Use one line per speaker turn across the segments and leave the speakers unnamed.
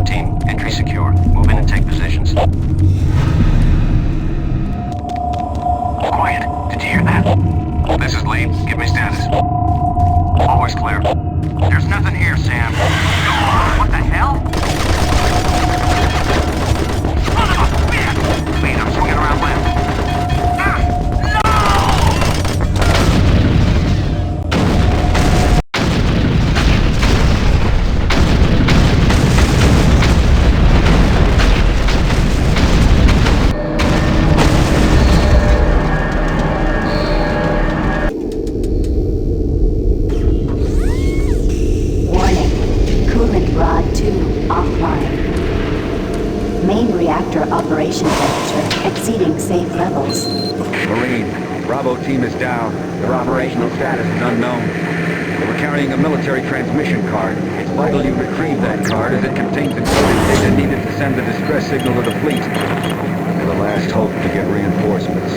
Bravo team, entry secure. Move in and take positions. Quiet. Did you hear that? This is Lee. Give me status. Always clear. There's nothing here, Sam. What the hell? Wait, I'm swinging around left.
Operation temperature exceeding safe levels.
Marine, Bravo team is down. Their operational status is unknown. They were carrying a military transmission card. It's vital you retrieve that card as it contains encoded data needed to send the distress signal to the fleet. They're the last hope to get reinforcements.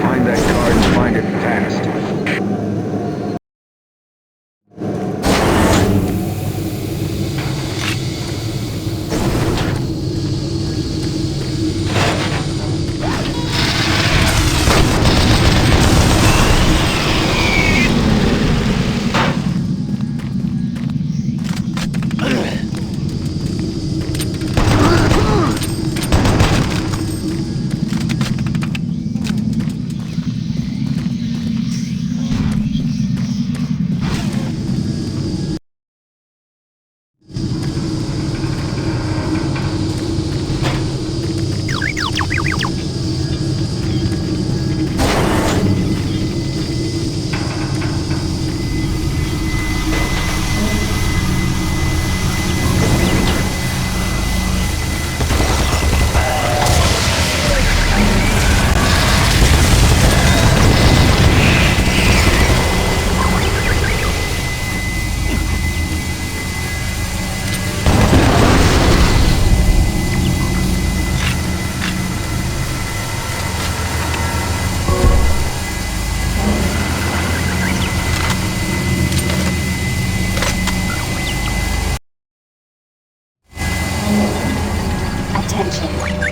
Find that card and find it fast.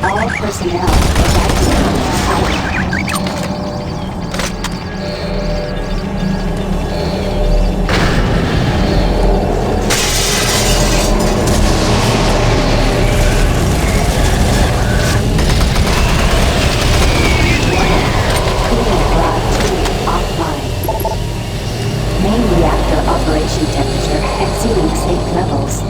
All personnel evacuate. Main reactor operation temperature exceeding safe levels.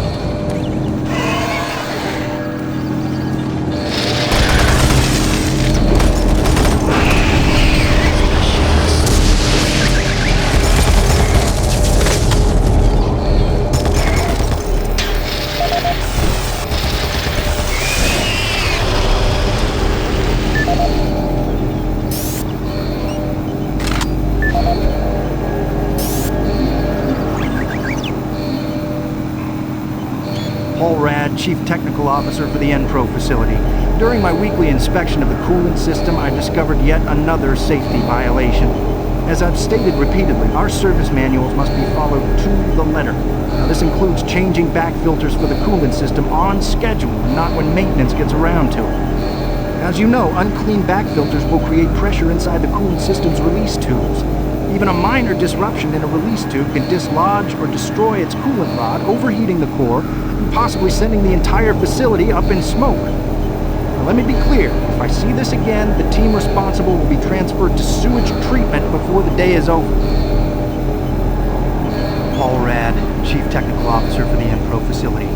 Chief Technical Officer for the Enpro facility. During my weekly inspection of the coolant system, I discovered yet another safety violation. As I've stated repeatedly, our service manuals must be followed to the letter. Now, this includes changing back filters for the coolant system on schedule, and not when maintenance gets around to it. As you know, unclean back filters will create pressure inside the coolant system's release tubes. Even a minor disruption in a release tube can dislodge or destroy its coolant rod, overheating the core, and possibly sending the entire facility up in smoke. Now, let me be clear, if I see this again, the team responsible will be transferred to sewage treatment before the day is over. Paul Rad, Chief Technical Officer for the Enpro facility.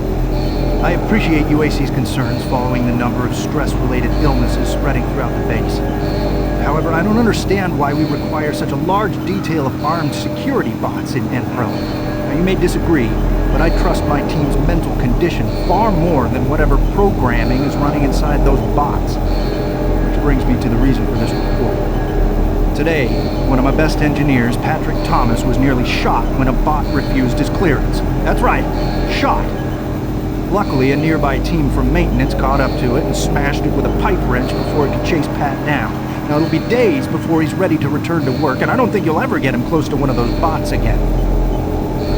I appreciate UAC's concerns following the number of stress-related illnesses spreading throughout the base. However, I don't understand why we require such a large detail of armed security bots in Enpro. Now, you may disagree, but I trust my team's mental condition far more than whatever programming is running inside those bots. Which brings me to the reason for this report. Today, one of my best engineers, Patrick Thomas, was nearly shot when a bot refused his clearance. That's right, shot. Luckily, a nearby team from maintenance caught up to it and smashed it with a pipe wrench before it could chase Pat down. Now, it'll be days before he's ready to return to work, and I don't think you'll ever get him close to one of those bots again.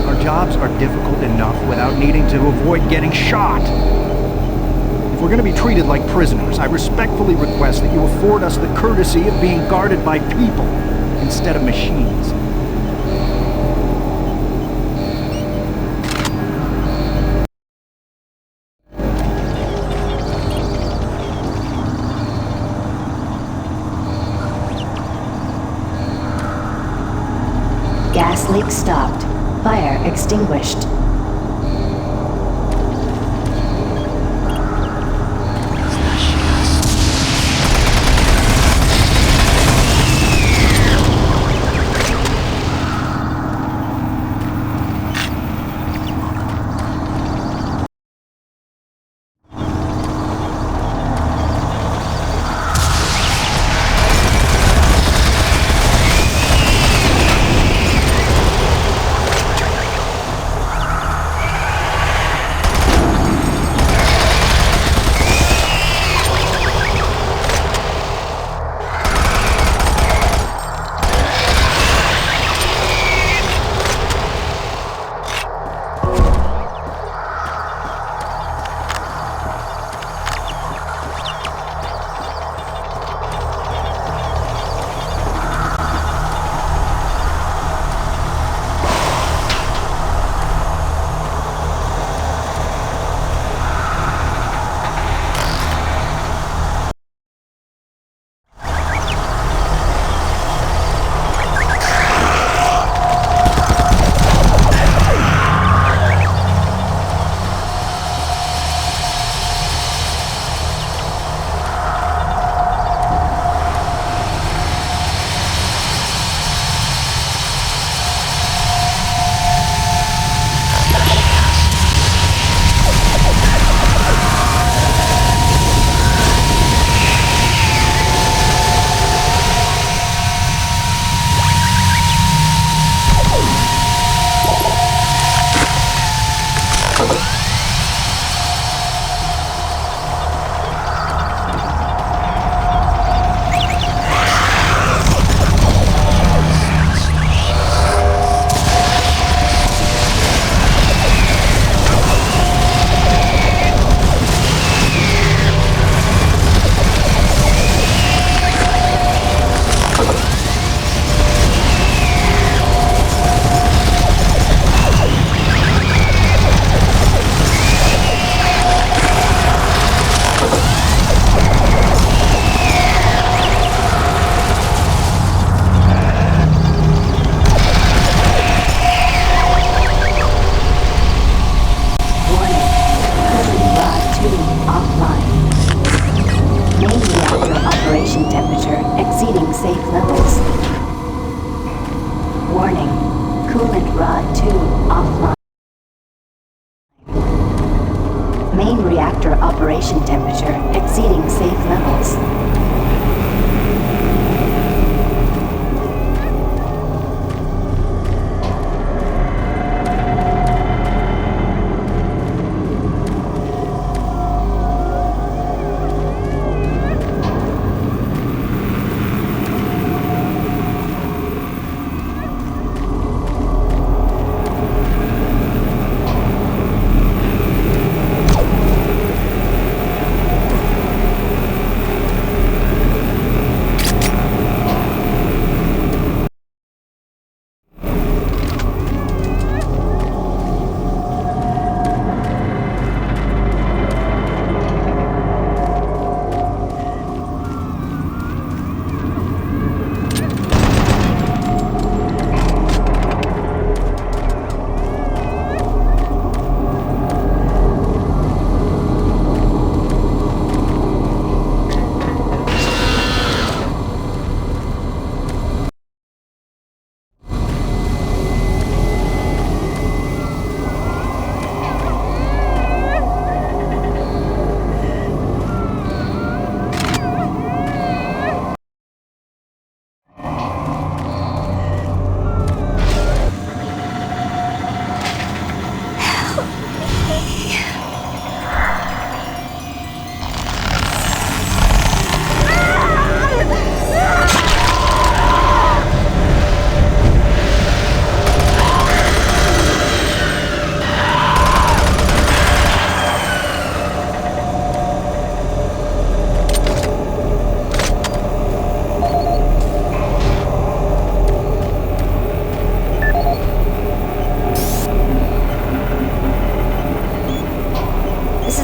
Our jobs are difficult enough without needing to avoid getting shot. If we're going to be treated like prisoners, I respectfully request that you afford us the courtesy of being guarded by people instead of machines.
Gas leak stopped. Fire extinguished. Operation temperature exceeding safe levels.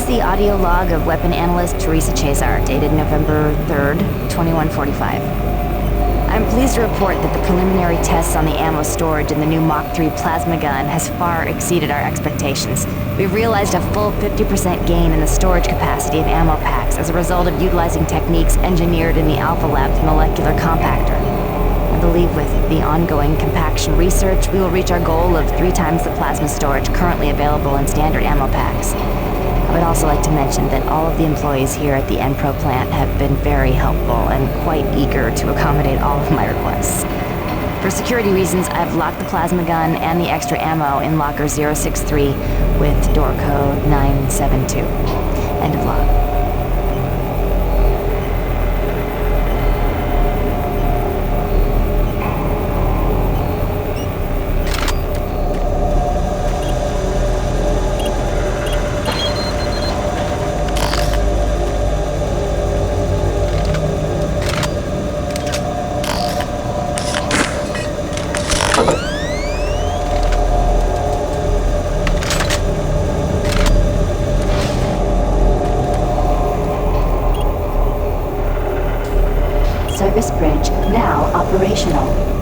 the audio log of weapon analyst Teresa Chazar, dated November 3rd, 2145. I'm pleased to report that the preliminary tests on the ammo storage in the new Mach 3 plasma gun has far exceeded our expectations. We've realized a full 50% gain in the storage capacity of ammo packs as a result of utilizing techniques engineered in the Alpha Lab's molecular compactor. I believe with the ongoing compaction research, we will reach our goal of 3 times the plasma storage currently available in standard ammo packs. I would also like to mention that all of the employees here at the Enpro plant have been very helpful and quite eager to accommodate all of my requests. For security reasons, I've locked the plasma gun and the extra ammo in locker 063 with door code 972. End of log. Service bridge now operational.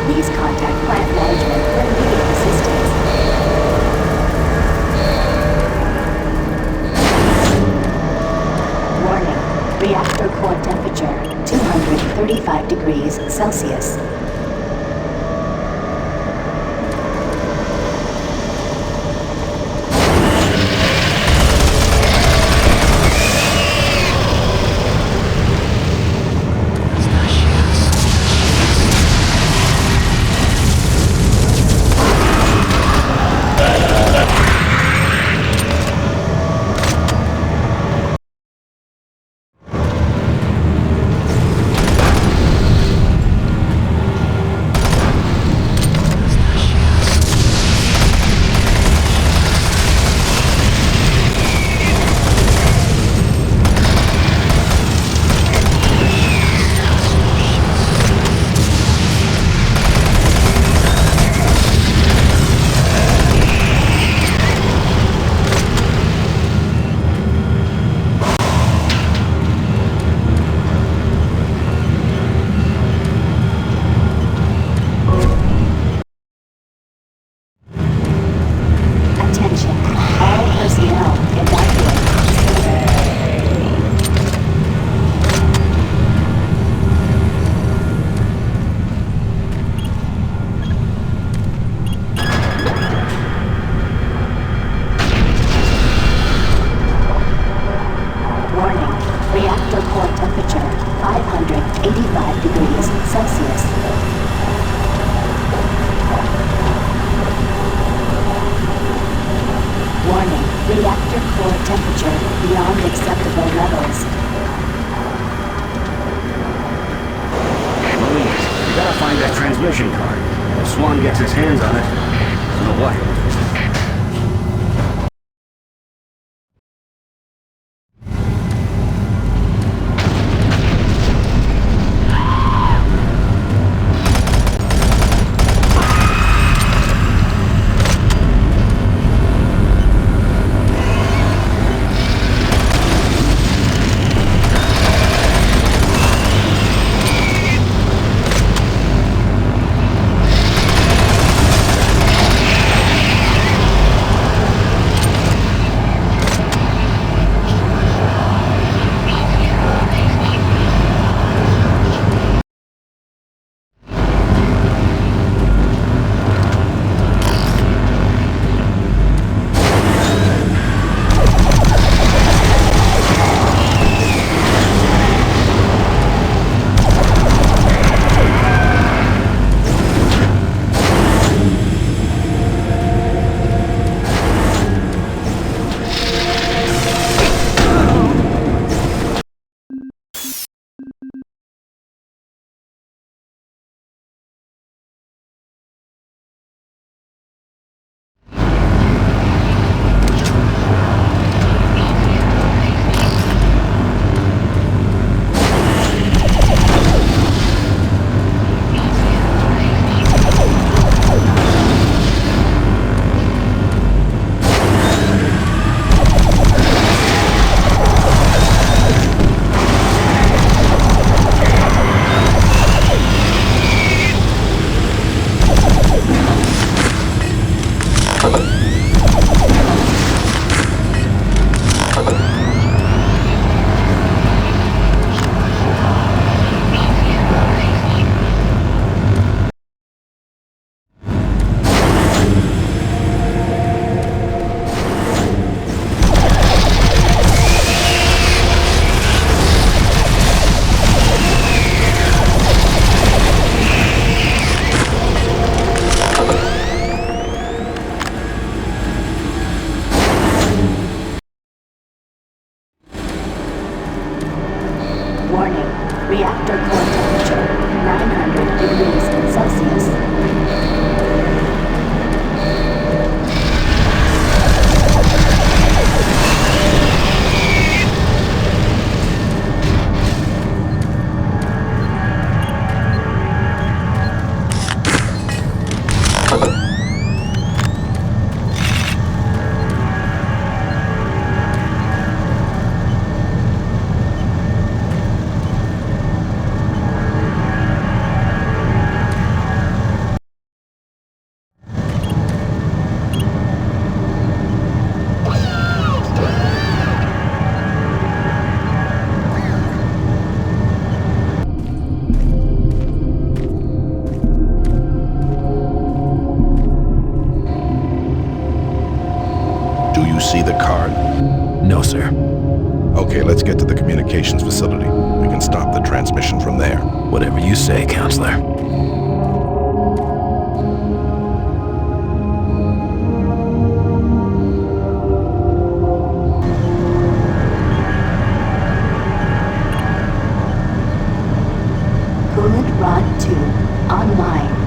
Please contact plant management for immediate assistance. Warning, reactor core temperature 235 degrees Celsius. Warning. Reactor core temperature 900 degrees Celsius.
Do you see the card?
No, sir.
Okay, let's get to the communications facility. We can stop the transmission from there.
Whatever you say, Counselor.
Coolant rod 2 online.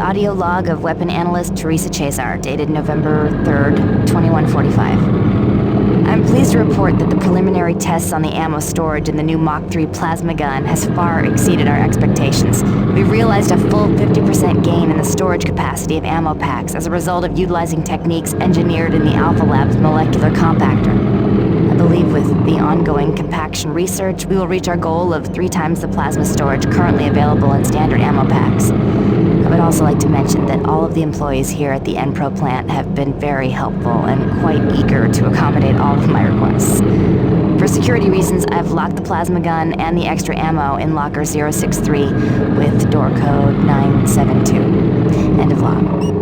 audio log of weapon analyst Teresa Chazar, dated November 3rd, 2145. I'm pleased to report that the preliminary tests on the ammo storage in the new Mach 3 plasma gun has far exceeded our expectations. We've realized a full 50% gain in the storage capacity of ammo packs as a result of utilizing techniques engineered in the Alpha Lab's molecular compactor. I believe with the ongoing compaction research, we will reach our goal of 3 times the plasma storage currently available in standard ammo packs. I would also like to mention that all of the employees here at the Enpro plant have been very helpful and quite eager to accommodate all of my requests. For security reasons, I've locked the plasma gun and the extra ammo in locker 063 with door code 972. End of log.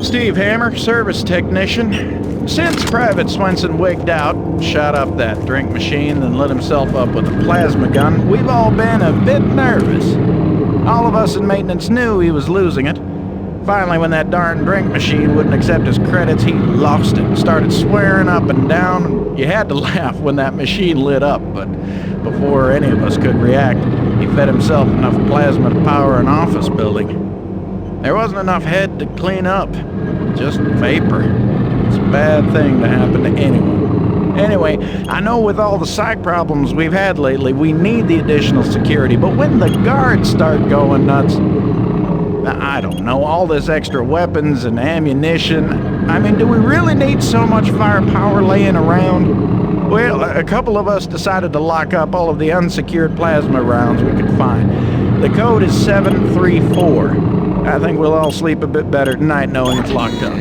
Steve Hammer, service technician. Since Private Swenson wigged out, shot up that drink machine, then lit himself up with a plasma gun, we've all been a bit nervous. All of us in maintenance knew he was losing it. Finally, when that darn drink machine wouldn't accept his credits, he lost it, started swearing up and down. You had to laugh when that machine lit up, but before any of us could react, he fed himself enough plasma to power an office building. There wasn't enough head to clean up, just vapor. It's a bad thing to happen to anyone. Anyway, I know with all the psych problems we've had lately, we need the additional security, but when the guards start going nuts, I don't know, all this extra weapons and ammunition, I mean, do we really need so much firepower laying around? Well, a couple of us decided to lock up all of the unsecured plasma rounds we could find. The code is 734. I think we'll all sleep a bit better tonight knowing it's locked up.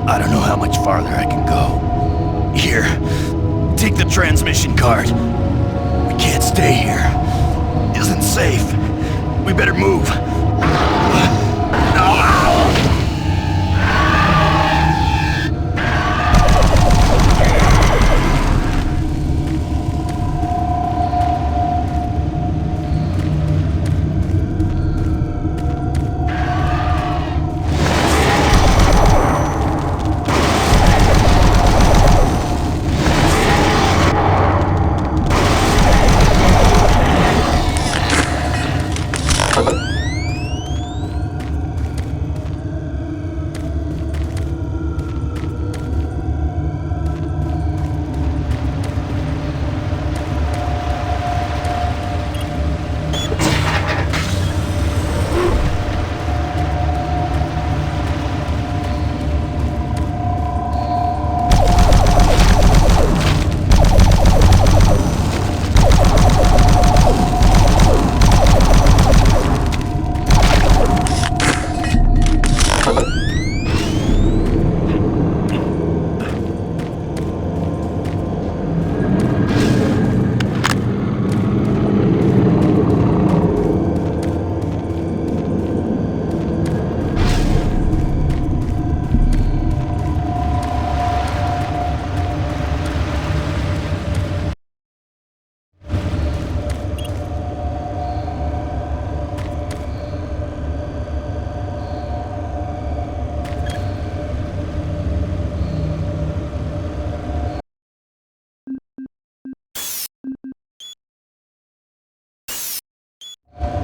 I don't know how much farther I can go. Here, take the transmission card. We can't stay here. Isn't safe. We better move.